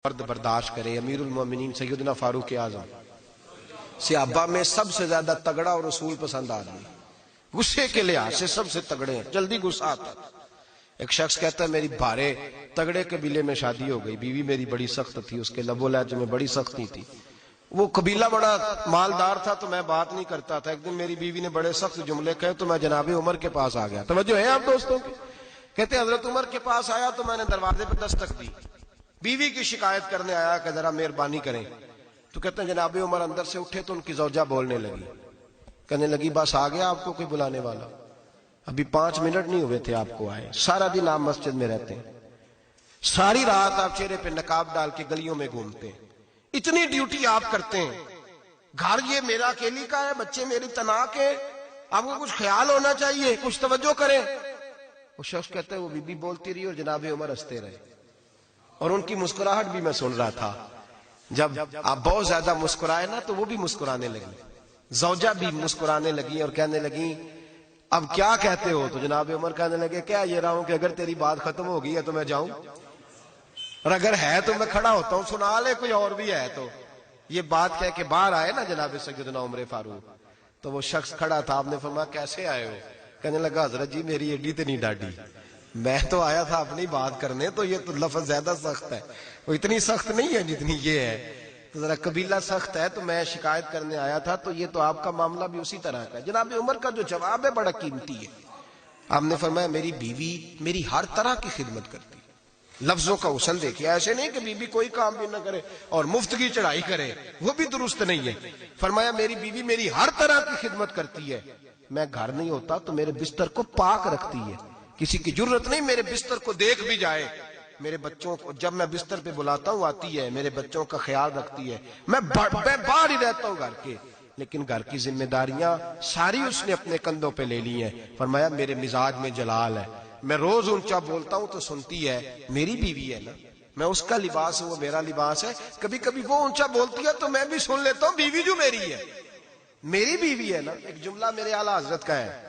مرد برداشت کرے۔ امیر المومنین سیدنا فاروق اعظم صحابہ میں سب سے زیادہ تگڑا اور رسول پسند آدمی، غصے کے لحاظ سے سب سے تگڑے ہیں، جلدی غصہ آتا۔ ایک شخص کہتا ہے میری بھارے تگڑے قبیلے میں شادی ہو گئی، بیوی میری بڑی سخت تھی، اس کے لب و لہجے میں بڑی سختی تھی، وہ قبیلہ بڑا مالدار تھا تو میں بات نہیں کرتا تھا۔ ایک دن میری بیوی نے بڑے سخت جملے کہے تو میں جناب عمر کے پاس آ گیا۔ توجہ ہے آپ دوستوں کی؟ کہتے ہیں حضرت عمر کے پاس آیا تو میں نے دروازے پہ دستک دی، بیوی کی شکایت کرنے آیا کہ ذرا مہربانی کریں، تو کہتے ہیں جناب عمر اندر سے اٹھے تو ان کی زوجہ بولنے لگی، کہنے لگی بس آ گیا آپ کو کوئی بلانے والا؟ ابھی 5 منٹ نہیں ہوئے تھے آپ کو آئے، سارا دن آپ مسجد میں رہتے ہیں، ساری رات آپ چہرے پہ نقاب ڈال کے گلیوں میں گھومتے ہیں، اتنی ڈیوٹی آپ کرتے ہیں، گھر یہ میرا اکیلی کا ہے، بچے میری تنہا کے، آپ کو کچھ خیال ہونا چاہیے، کچھ توجہ کریں۔ وہ شخص کہتے ہیں وہ بی بی بولتی رہی اور جناب عمر ہنستے رہے، اور ان کی مسکراہٹ بھی میں سن رہا تھا۔ جب آپ بہت زیادہ مسکرائے نا تو وہ بھی مسکرانے لگی، زوجہ بھی مسکرانے لگی اور کہنے لگی اب کیا کہتے ہو؟ تو جناب عمر کہنے لگے کیا یہ رہا ہوں کہ اگر تیری بات ختم ہو گئی ہے تو میں جاؤں، اور اگر ہے تو میں کھڑا ہوتا ہوں، سنا لے کوئی اور بھی ہے تو۔ یہ بات کہہ کے باہر آئے نا جناب سیدنا عمر فاروق، تو وہ شخص کھڑا تھا، آپ نے فرمایا کیسے آئے ہو؟ کہنے لگا حضرت جی میری ایڈی تو نہیں ڈاڈی، میں تو آیا تھا اپنی بات کرنے، تو یہ تو لفظ زیادہ سخت ہے، وہ اتنی سخت نہیں ہے جتنی یہ ہے، تو ذرا قبیلہ سخت ہے تو میں شکایت کرنے آیا تھا، تو یہ تو آپ کا معاملہ بھی اسی طرح کا ہے۔ جناب عمر کا جو جواب ہے بڑا قیمتی ہے۔ آپ نے فرمایا میری بیوی میری ہر طرح کی خدمت کرتی، لفظوں کا حسن دیکھیں، ایسے نہیں کہ بیوی کوئی کام بھی نہ کرے اور مفت کی چڑھائی کرے، وہ بھی درست نہیں ہے۔ فرمایا میری بیوی میری ہر طرح کی خدمت کرتی ہے، میں گھر نہیں ہوتا تو میرے بستر کو پاک رکھتی ہے، کسی کی جرت نہیں میرے بستر کو دیکھ بھی جائے، میرے بچوں کو جب میں بستر پہ بلاتا ہوں آتی ہے، میرے بچوں کا خیال رکھتی ہے، میں باہر ہی رہتا ہوں گھر کے، لیکن گھر کی ذمہ داریاں ساری اس نے اپنے کندھوں پہ لے لی ہیں۔ فرمایا میرے مزاج میں جلال ہے، میں روز اونچا بولتا ہوں تو سنتی ہے، میری بیوی ہے نا، میں اس کا لباس ہوں وہ میرا لباس ہے، کبھی کبھی وہ اونچا بولتی ہے تو میں بھی سن لیتا ہوں، بیوی جو میری ہے میری بیوی ہے نا۔ ایک جملہ میرے اعلیٰ حضرت کا ہے،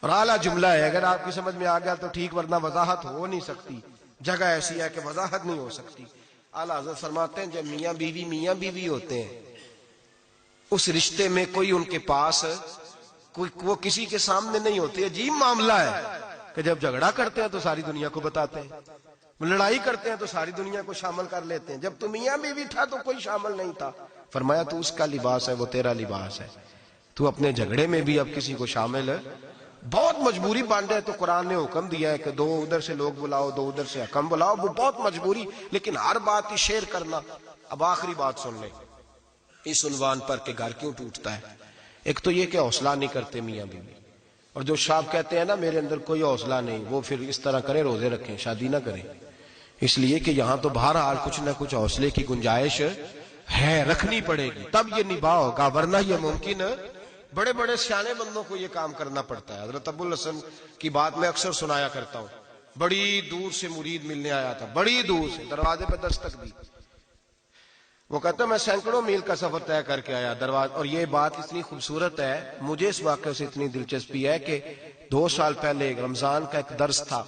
اور اعلیٰ جملہ ہے، اگر آپ کی سمجھ میں آ گیا تو ٹھیک، ورنہ وضاحت ہو نہیں سکتی، جگہ ایسی ہے کہ وضاحت نہیں ہو سکتی۔ اعلیٰ حضرت فرماتے ہیں جب میاں بیوی ہوتے ہیں، اس رشتے میں کوئی ان کے پاس وہ کسی کے سامنے نہیں ہوتے، عجیب معاملہ ہے کہ جب جھگڑا کرتے ہیں تو ساری دنیا کو بتاتے ہیں، لڑائی کرتے ہیں تو ساری دنیا کو شامل کر لیتے ہیں، جب تو میاں بیوی تھا تو کوئی شامل نہیں تھا۔ فرمایا تو اس کا لباس ہے وہ تیرا لباس ہے، تو اپنے جھگڑے میں بھی اب کسی کو شامل ہے، بہت مجبوری بن جائے تو قرآن نے حکم دیا ہے کہ 2 ادھر سے لوگ بلاؤ 2 ادھر سے حکم بلاؤ، وہ بہت مجبوری، لیکن ہر بات ہی شیئر کرنا۔ اب آخری بات سن لیں اس عنوان پر کہ گھر کیوں ٹوٹتا ہے۔ ایک تو یہ کہ حوصلہ نہیں کرتے میاں بیوی، اور جو شاب کہتے ہیں نا میرے اندر کوئی حوصلہ نہیں، وہ پھر اس طرح کریں روزے رکھیں شادی نہ کریں، اس لیے کہ یہاں تو بہرحال کچھ نہ کچھ حوصلے کی گنجائش ہے، رکھنی پڑے گی تب یہ نباہ ہوگا، ورنہ یہ ممکن بڑے بڑے سیانے بندوں کو یہ کام کرنا پڑتا ہے۔ حضرت ابو الحسن کی بات میں اکثر سنایا کرتا ہوں، بڑی دور سے مرید ملنے آیا تھا، بڑی دور سے، دروازے پہ دستک دی، وہ کہتا میں سینکڑوں میل کا سفر طے کر کے آیا دروازہ، اور یہ بات اتنی خوبصورت ہے، مجھے اس واقعے سے اتنی دلچسپی ہے کہ 2 سال پہلے رمضان کا ایک درس تھا،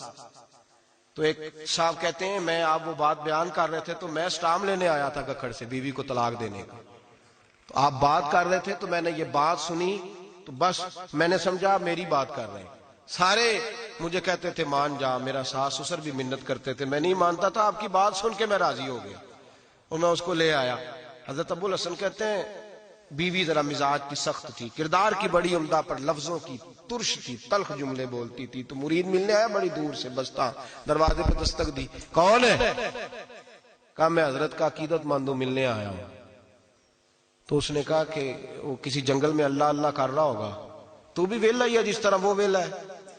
تو ایک صاحب کہتے ہیں میں آپ وہ بات بیان کر رہے تھے تو میں سٹام لینے آیا تھا ککھڑ سے بیوی کو طلاق دینے کا، تو آپ بات کر رہے تھے تو میں نے یہ بات سنی تو بس میں نے سمجھا میری بات کر رہے ہیں، سارے مجھے کہتے تھے مان جا، میرا ساس سسر بھی منت کرتے تھے، میں نہیں مانتا تھا، آپ کی بات سن کے میں راضی ہو گیا اور میں اس کو لے آیا۔ حضرت ابو الحسن کہتے ہیں بیوی ذرا مزاج کی سخت تھی، کردار کی بڑی عمدہ، پر لفظوں کی ترش تھی، تلخ جملے بولتی تھی، تو مرید ملنے آیا بڑی دور سے، بستا دروازے پہ دستک دی، کون ہے؟ کہا میں حضرت کا عقیدت مندوں ملنے آیا ہوں۔ تو اس نے کہا کہ وہ کسی جنگل میں اللہ اللہ کر رہا ہوگا، تو بھی ویلا ہی ہے جس طرح وہ ویلا ہے،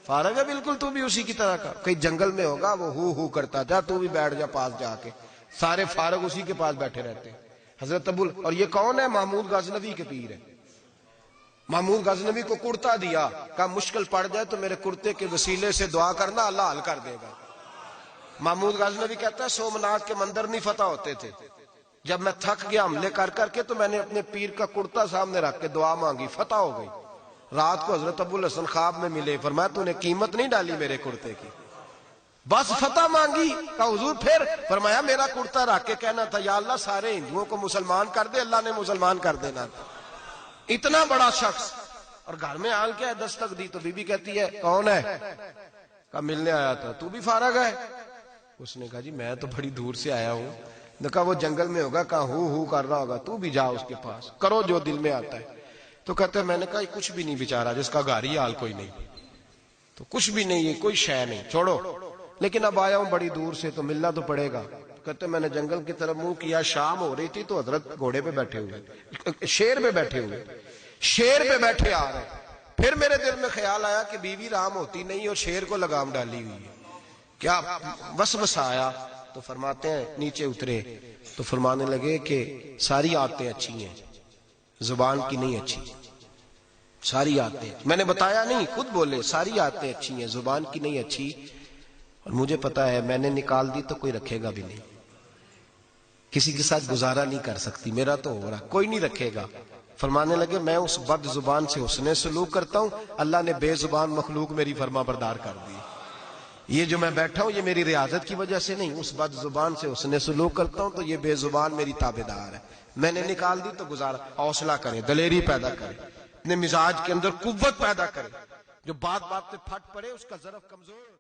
فارغ ہے بالکل، تو بھی اسی کی طرح کا، کئی جنگل میں ہوگا وہ ہو کرتا، جا تو بھی بیٹھ جا پاس جا کے، سارے فارغ اسی کے پاس بیٹھے رہتے ہیں۔ حضرت ابو، اور یہ کون ہے؟ محمود غزنوی کے پیر ہے۔ محمود غزنوی کو کرتا دیا، کہا مشکل پڑ جائے تو میرے کرتے کے وسیلے سے دعا کرنا، اللہ حل کر دے گا۔ محمود غزنوی کہتا ہے سومناتھ کے مندر نہیں فتح ہوتے تھے، جب میں تھک گیا حملے کر کر کے تو میں نے اپنے پیر کا کرتا سامنے رکھ کے دعا مانگی، فتح ہو گئی۔ رات کو حضرت ابو الحسن خواب میں ملے، فرمایا تو نے قیمت نہیں ڈالی میرے کرتے کی، بس فتح مانگی کہ حضور پھر فرمایا میرا کرتا رکھ کے کہنا تھا یا اللہ سارے ہندوؤں کو مسلمان کر دے، اللہ نے مسلمان کر دینا تھا. اتنا بڑا شخص، اور گھر میں آل کیا ہے دستک دی تو بی بی کہتی ہے کون ہے؟ کہا ملنے آیا تھا. تو بھی فارغ ہے؟ اس نے کہا جی میں تو بڑی دور سے آیا ہوں. نے کہا وہ جنگل میں ہوگا، کہا ہو کر رہا ہوگا، تو بھی جا اس کے پاس، کرو جو دل میں آتا ہے. تو کہتے ہیں میں نے کہا یہ کچھ بھی نہیں بیچارہ، جس کا گھر ہی حال کوئی نہیں، تو کچھ بھی نہیں ہے، کوئی شے نہیں، چھوڑو، لیکن اب آیا ہوں بڑی دور سے تو ملنا تو پڑے گا. کہتے ہیں میں نے جنگل کی طرف منہ کیا، شام ہو رہی تھی تو حضرت گھوڑے پہ بیٹھے ہوئے، شیر پہ بیٹھے ہوئے، شیر پہ بیٹھے آ رہے. پھر میرے دل میں خیال آیا کہ بیوی رام ہوتی نہیں اور شیر کو لگام ڈالی ہوئی ہے، کیا وسوسہ آیا. تو فرماتے ہیں نیچے اترے تو فرمانے لگے کہ ساری عادتیں اچھی ہیں، زبان کی نہیں اچھی، ساری عادتیں. میں نے بتایا نہیں، خود بولے ساری عادتیں اچھی ہیں، زبان کی نہیں اچھی. اور مجھے پتا ہے میں نے نکال دی تو کوئی رکھے گا بھی نہیں، کسی کے ساتھ گزارا نہیں کر سکتی، میرا تو ہو رہا کوئی نہیں رکھے گا. فرمانے لگے میں اس بد زبان سے حسن سلوک کرتا ہوں، اللہ نے بے زبان مخلوق میری فرما بردار کر دی. یہ جو میں بیٹھا ہوں یہ میری ریاضت کی وجہ سے نہیں، اس بد زبان سے حسن سلوک کرتا ہوں تو یہ بے زبان میری تابعدار ہے. میں نے نکال دی تو گزارا. حوصلہ کریں، دلیری پیدا کریں، اپنے مزاج کے اندر قوت پیدا کریں، جو بات بات پہ پھٹ پڑے اس کا ظرف کمزور